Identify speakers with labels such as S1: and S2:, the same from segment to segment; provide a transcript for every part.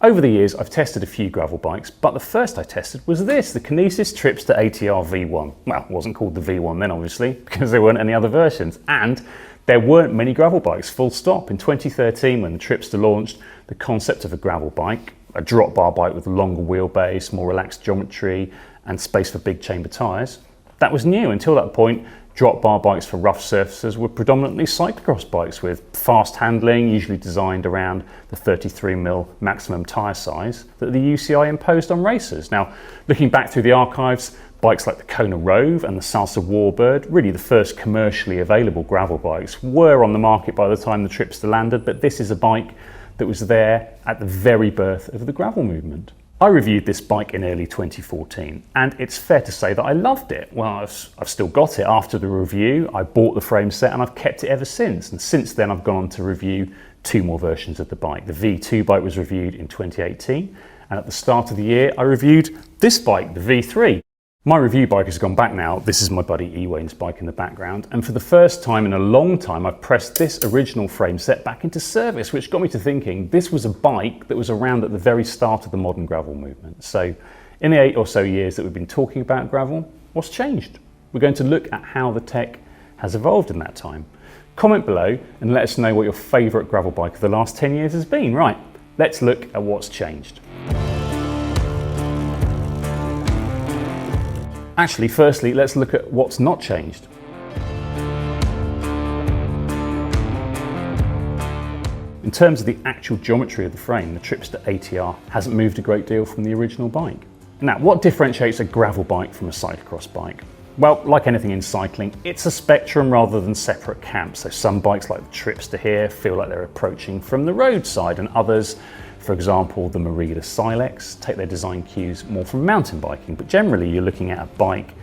S1: Over the years, I've tested a few gravel bikes, but the first I tested was this, the Kinesis Tripster ATR V1. Well, it wasn't called the V1 then, obviously, because there weren't any other versions. And there weren't many gravel bikes, full stop. In 2013, when the Tripster launched, the concept of a gravel bike, a drop bar bike with a longer wheelbase, more relaxed geometry, and space for big chamber tyres, that was new. Until that point, drop bar bikes for rough surfaces were predominantly cyclocross bikes with fast handling, usually designed around the 33mm maximum tyre size that the UCI imposed on racers. Now, looking back through the archives, bikes like the Kona Rove and the Salsa Warbird, really the first commercially available gravel bikes, were on the market by the time the Tripster landed, but this is a bike that was there at the very birth of the gravel movement. I reviewed this bike in early 2014, and it's fair to say that I loved it. Well, I've still got it after the review. I bought the frame set and I've kept it ever since. And since then, I've gone on to review two more versions of the bike. The V2 bike was reviewed in 2018, and at the start of the year, I reviewed this bike, the V3. My review bike has gone back now. This is my buddy Ewain's bike in the background. And for the first time in a long time, I've pressed this original frame set back into service, which got me to thinking this was a bike that was around at the very start of the modern gravel movement. So in the 8 or so years that we've been talking about gravel, what's changed? We're going to look at how the tech has evolved in that time. Comment below and let us know what your favorite gravel bike of the last 10 years has been. Right, let's look at what's changed. Actually, firstly, let's look at what's not changed. In terms of the actual geometry of the frame, the Tripster ATR hasn't moved a great deal from the original bike. Now, what differentiates a gravel bike from a cyclocross bike? Well, like anything in cycling, it's a spectrum rather than separate camps. So some bikes like the Tripster here feel like they're approaching from the road side, and others, for example, the Merida Silex, take their design cues more from mountain biking. But generally, you're looking at a bike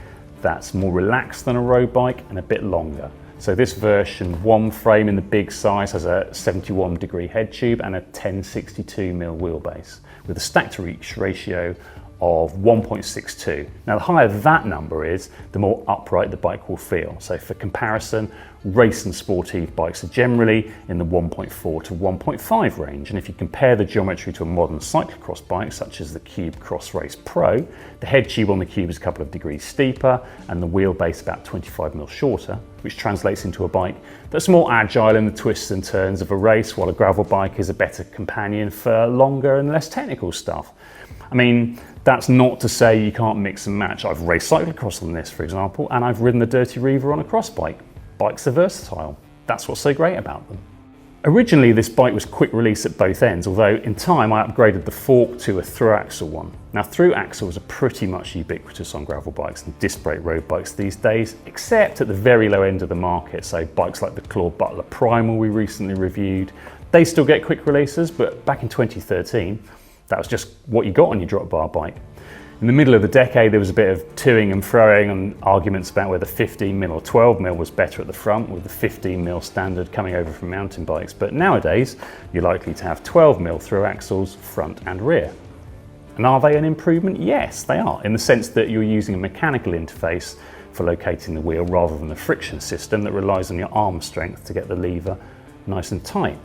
S1: that's more relaxed than a road bike and a bit longer. So this version 1 frame in the big size has a 71-degree head tube and a 1062mm wheelbase with a stack to reach ratio of 1.62. Now, the higher that number is, the more upright the bike will feel. So for comparison, race and sportive bikes are generally in the 1.4 to 1.5 range. And if you compare the geometry to a modern cyclocross bike, such as the Cube Cross Race Pro, the head tube on the Cube is a couple of degrees steeper and the wheelbase about 25mm shorter, which translates into a bike that's more agile in the twists and turns of a race, while a gravel bike is a better companion for longer and less technical stuff. I mean, that's not to say you can't mix and match. I've raced cyclocross on this, for example, and I've ridden the Dirty Reaver on a cross bike. Bikes are versatile. That's what's so great about them. Originally, this bike was quick release at both ends, although in time I upgraded the fork to a through axle one. Now, through axles are pretty much ubiquitous on gravel bikes and disc brake road bikes these days, except at the very low end of the market. So bikes like the Claude Butler Primal we recently reviewed, they still get quick releases, but back in 2013, that was just what you got on your drop bar bike. In the middle of the decade, there was a bit of toing and froing and arguments about whether 15mm or 12mm was better at the front, with the 15mm standard coming over from mountain bikes. But nowadays, you're likely to have 12mm through axles, front and rear. And are they an improvement? Yes, they are, in the sense that you're using a mechanical interface for locating the wheel rather than a friction system that relies on your arm strength to get the lever nice and tight.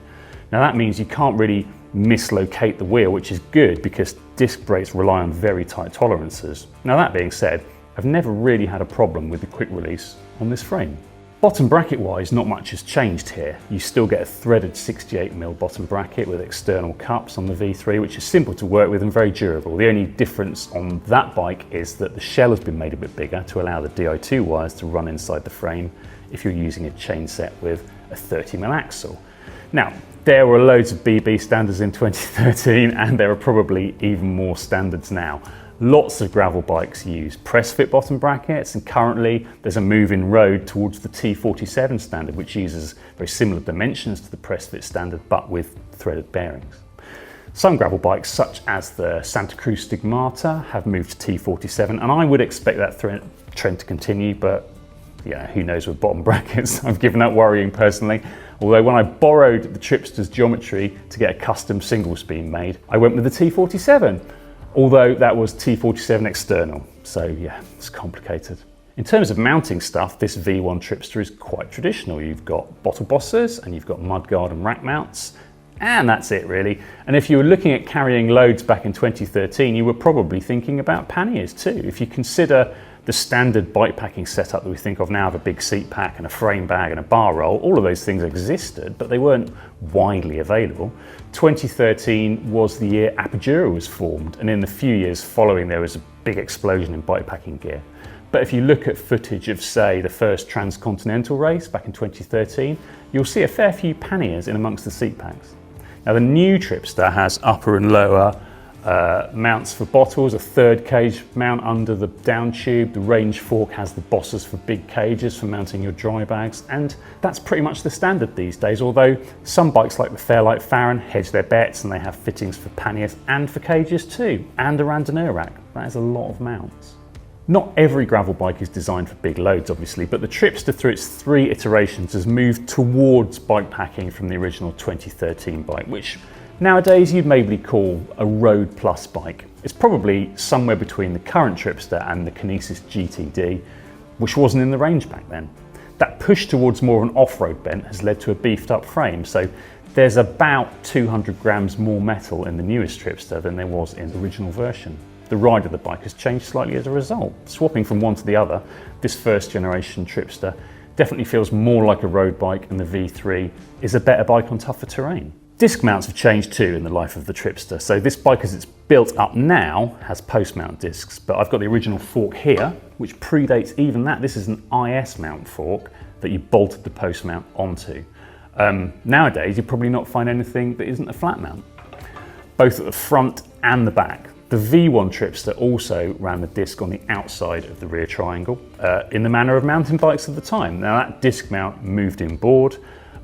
S1: Now that means you can't really mislocate the wheel, which is good because disc brakes rely on very tight tolerances. Now that being said, I've never really had a problem with the quick release on this frame. Bottom bracket wise, not much has changed here. You still get a threaded 68mm bottom bracket with external cups on the V3, which is simple to work with and very durable. The only difference on that bike is that the shell has been made a bit bigger to allow the Di2 wires to run inside the frame if you're using a chain set with a 30mm axle. Now, there were loads of BB standards in 2013, and there are probably even more standards now. Lots of gravel bikes use press fit bottom brackets, and currently there's a move in road towards the T47 standard, which uses very similar dimensions to the press fit standard, but with threaded bearings. Some gravel bikes, such as the Santa Cruz Stigmata, have moved to T47, and I would expect that trend to continue, but yeah, who knows with bottom brackets. I've given up worrying personally. Although when I borrowed the Tripster's geometry to get a custom single spin made, I went with the T47, although that was T47 external. So yeah, it's complicated. In terms of mounting stuff, this V1 Tripster is quite traditional. You've got bottle bossers and you've got mudguard and rack mounts. And that's it really. And if you were looking at carrying loads back in 2013, you were probably thinking about panniers too. If you consider the standard bike packing setup that we think of now, of a big seat pack and a frame bag and a bar roll, all of those things existed, but they weren't widely available. 2013 was the year Apogura was formed, and in the few years following there was a big explosion in bike packing gear. But if you look at footage of, say, the first transcontinental race back in 2013, you'll see a fair few panniers in amongst the seat packs. Now the new Tripster has upper and lower mounts for bottles, a third cage mount under the down tube. The range fork has the bosses for big cages for mounting your dry bags, and that's pretty much the standard these days, although some bikes like the Fairlight Farron hedge their bets and they have fittings for panniers and for cages too, and a randonneur rack. That is a lot of mounts. Not every gravel bike is designed for big loads, obviously, but the Tripster, through its 3 iterations, has moved towards bike packing from the original 2013 bike, which nowadays you'd maybe call a road plus bike. It's probably somewhere between the current Tripster and the Kinesis GTD, which wasn't in the range back then. That push towards more of an off-road bent has led to a beefed up frame, so there's about 200 grams more metal in the newest Tripster than there was in the original version. The ride of the bike has changed slightly as a result. Swapping from one to the other, this first generation Tripster definitely feels more like a road bike, and the V3 is a better bike on tougher terrain. Disc mounts have changed too in the life of the Tripster. So this bike, as it's built up now, has post mount discs, but I've got the original fork here, which predates even that. This is an IS mount fork that you bolted the post mount onto. Nowadays, you'd probably not find anything that isn't a flat mount, both at the front and the back. The V1 Tripster also ran the disc on the outside of the rear triangle, in the manner of mountain bikes of the time. Now that disc mount moved inboard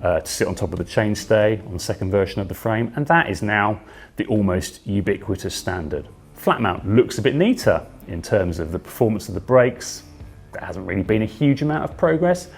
S1: to sit on top of the chainstay on the second version of the frame, and that is now the almost ubiquitous standard. Flat mount looks a bit neater in terms of the performance of the brakes. There hasn't really been a huge amount of progress.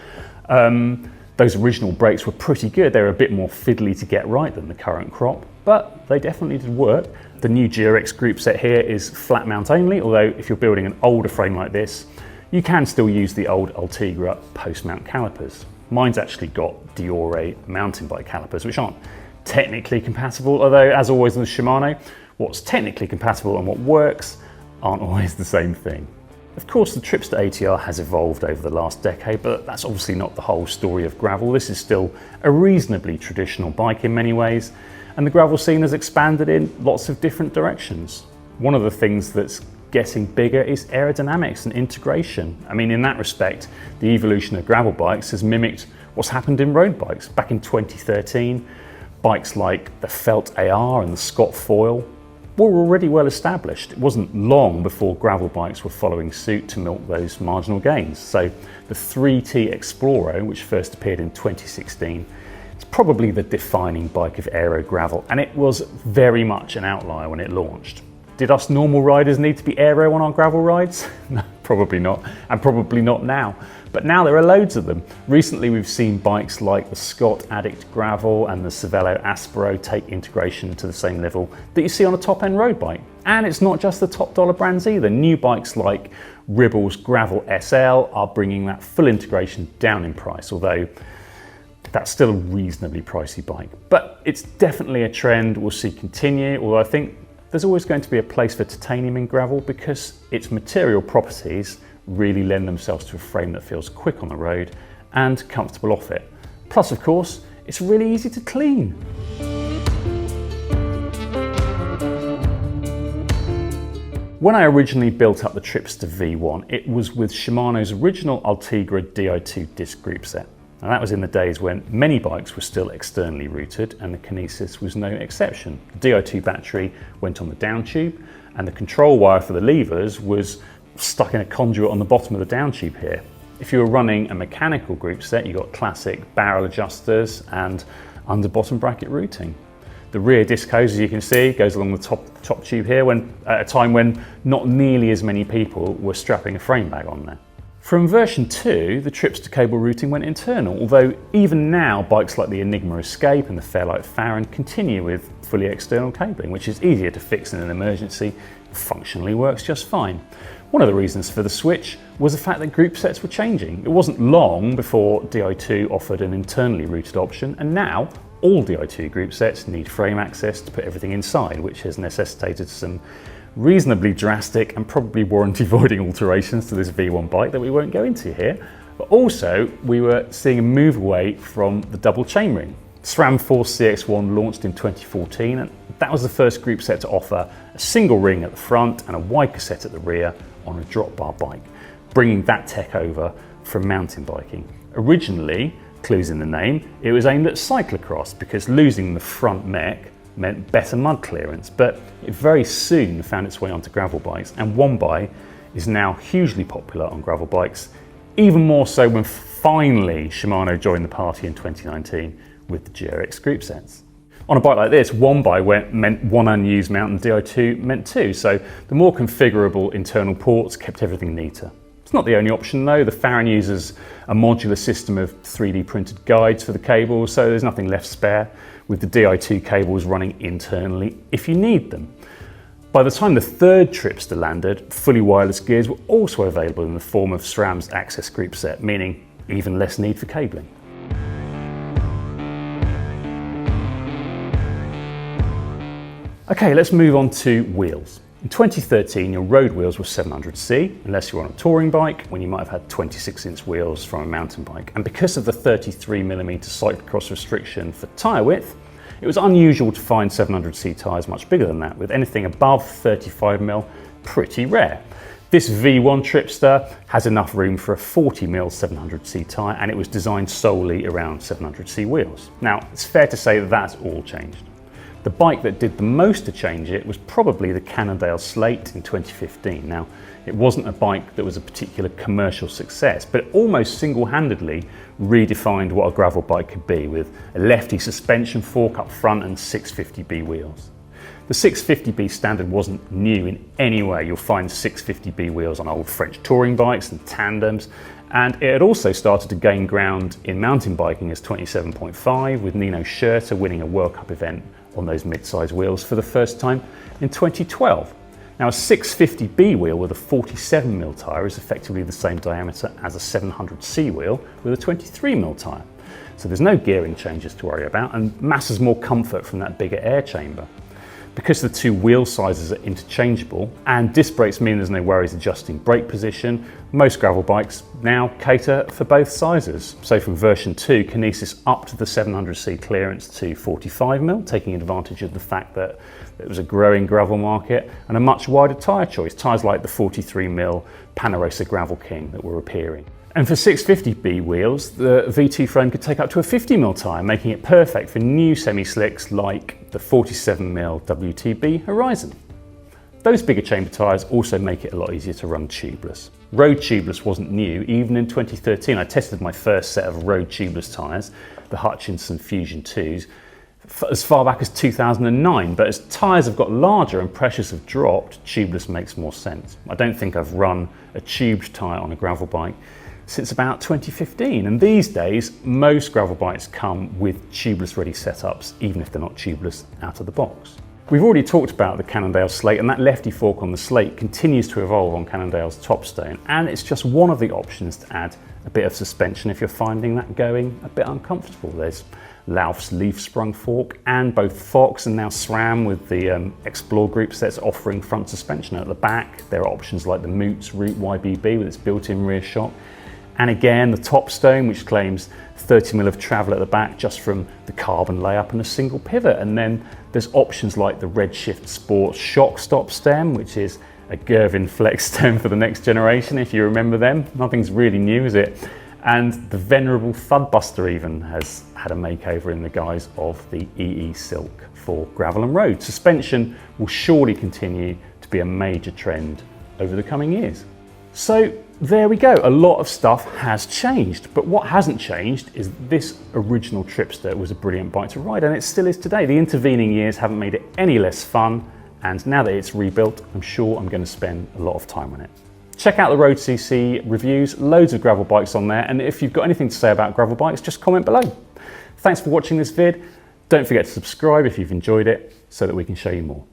S1: Those original brakes were pretty good. They were a bit more fiddly to get right than the current crop, but they definitely did work. The new GRX Groupset here is flat mount only, although if you're building an older frame like this, you can still use the old Ultegra post mount calipers. Mine's actually got Diore mountain bike calipers, which aren't technically compatible, although as always with Shimano, what's technically compatible and what works aren't always the same thing. Of course, the Tripster ATR has evolved over the last decade, but that's obviously not the whole story of gravel. This is still a reasonably traditional bike in many ways, and the gravel scene has expanded in lots of different directions. One of the things that's getting bigger is aerodynamics and integration. I mean, in that respect, the evolution of gravel bikes has mimicked what's happened in road bikes. Back in 2013, bikes like the Felt AR and the Scott Foil were already well established. It wasn't long before gravel bikes were following suit to milk those marginal gains. So the 3T Exploro, which first appeared in 2016, it's probably the defining bike of aero gravel, and it was very much an outlier when it launched. Did us normal riders need to be aero on our gravel rides? No, probably not, and probably not now. But now there are loads of them. Recently we've seen bikes like the Scott Addict Gravel and the Cervelo Aspero take integration to the same level that you see on a top-end road bike. And it's not just the top dollar brands either. New bikes like Ribble's Gravel SL are bringing that full integration down in price, although that's still a reasonably pricey bike. But it's definitely a trend we'll see continue, although I think there's always going to be a place for titanium in gravel because its material properties really lend themselves to a frame that feels quick on the road and comfortable off it. Plus, of course, it's really easy to clean. When I originally built up the Tripster V1, it was with Shimano's original Ultegra Di2 disc group set. And that was in the days when many bikes were still externally routed, and the Kinesis was no exception. The Di2 battery went on the down tube, and the control wire for the levers was stuck in a conduit on the bottom of the down tube here. If you were running a mechanical group set, you got classic barrel adjusters and under bottom bracket routing. The rear disc hose, as you can see, goes along the top tube here at a time when not nearly as many people were strapping a frame bag on there. From version 2, the Tripster cable routing went internal, although even now bikes like the Enigma Escape and the Fairlight Farron continue with fully external cabling, which is easier to fix in an emergency, functionally works just fine. One of the reasons for the switch was the fact that group sets were changing. It wasn't long before Di2 offered an internally routed option, and now all Di2 group sets need frame access to put everything inside, which has necessitated some reasonably drastic and probably warranty voiding alterations to this V1 bike that we won't go into here. But also, we were seeing a move away from the double chainring. SRAM Force CX1 launched in 2014, and that was the first group set to offer a single ring at the front and a wide cassette at the rear on a drop bar bike, bringing that tech over from mountain biking. Originally, clues in the name, it was aimed at cyclocross because losing the front mech meant better mud clearance, but it very soon found its way onto gravel bikes, and one by is now hugely popular on gravel bikes, even more so when finally Shimano joined the party in 2019 with the GRX group sets. On a bike like this, one by meant one unused mountain, Di2 meant two, so the more configurable internal ports kept everything neater. It's not the only option though. The Farron uses a modular system of 3D printed guides for the cables, so there's nothing left spare, with the Di2 cables running internally if you need them. By the time the third Tripster landed, fully wireless gears were also available in the form of SRAM's Access group set, meaning even less need for cabling. Okay, let's move on to wheels. In 2013, your road wheels were 700C, unless you're on a touring bike, when you might have had 26-inch wheels from a mountain bike. And because of the 33mm cyclocross restriction for tyre width, it was unusual to find 700C tyres much bigger than that, with anything above 35mm pretty rare. This V1 Tripster has enough room for a 40mm 700C tyre, and it was designed solely around 700C wheels. Now, it's fair to say that that's all changed. The bike that did the most to change it was probably the Cannondale Slate in 2015. Now, it wasn't a bike that was a particular commercial success, but it almost single-handedly redefined what a gravel bike could be, with a lefty suspension fork up front and 650B wheels. The 650B standard wasn't new in any way. You'll find 650B wheels on old French touring bikes and tandems, and it had also started to gain ground in mountain biking as 27.5, with Nino Schurter winning a World Cup event on those mid-size wheels for the first time in 2012. Now, a 650B wheel with a 47mm tyre is effectively the same diameter as a 700C wheel with a 23mm tyre. So there's no gearing changes to worry about, and masses more comfort from that bigger air chamber. Because the two wheel sizes are interchangeable and disc brakes mean there's no worries adjusting brake position, most gravel bikes now cater for both sizes. So from version 2, Kinesis upped the 700C clearance to 45mm, taking advantage of the fact that it was a growing gravel market, and a much wider tyre choice, tyres like the 43mm Panarosa Gravel King that were appearing. And for 650B wheels, the V2 frame could take up to a 50mm tyre, making it perfect for new semi-slicks like the 47mm WTB Horizon. Those bigger chamber tyres also make it a lot easier to run tubeless. Road tubeless wasn't new. Even in 2013, I tested my first set of road tubeless tyres, the Hutchinson Fusion 2s, as far back as 2009, but as tyres have got larger and pressures have dropped, tubeless makes more sense. I don't think I've run a tubed tyre on a gravel bike since about 2015, and these days most gravel bikes come with tubeless ready setups, even if they're not tubeless out of the box. We've already talked about the Cannondale Slate, and that lefty fork on the Slate continues to evolve on Cannondale's Topstone, and it's just one of the options to add a bit of suspension if you're finding that going a bit uncomfortable. There's Lauf's leaf sprung fork, and both Fox and now SRAM with the Exploro group sets offering front suspension. At the back there are options like the Moots Root YBB with its built-in rear shock, and again the Topstone, which claims 30mm of travel at the back just from the carbon layup and a single pivot. And then there's options like the Redshift Sports shock stop stem, which is a Gervin flex stem for the next generation, if you remember them. Nothing's really new, is it? And the venerable Thudbuster even has had a makeover in the guise of the EE Silk for gravel and road. Suspension will surely continue to be a major trend over the coming years. So there we go, a lot of stuff has changed, but what hasn't changed is this original Tripster was a brilliant bike to ride, and it still is today. The intervening years haven't made it any less fun, and now that it's rebuilt, I'm sure I'm going to spend a lot of time on it. Check out the road.cc reviews, loads of gravel bikes on there, and if you've got anything to say about gravel bikes, just comment below. Thanks for watching this vid. Don't forget to subscribe if you've enjoyed it so that we can show you more.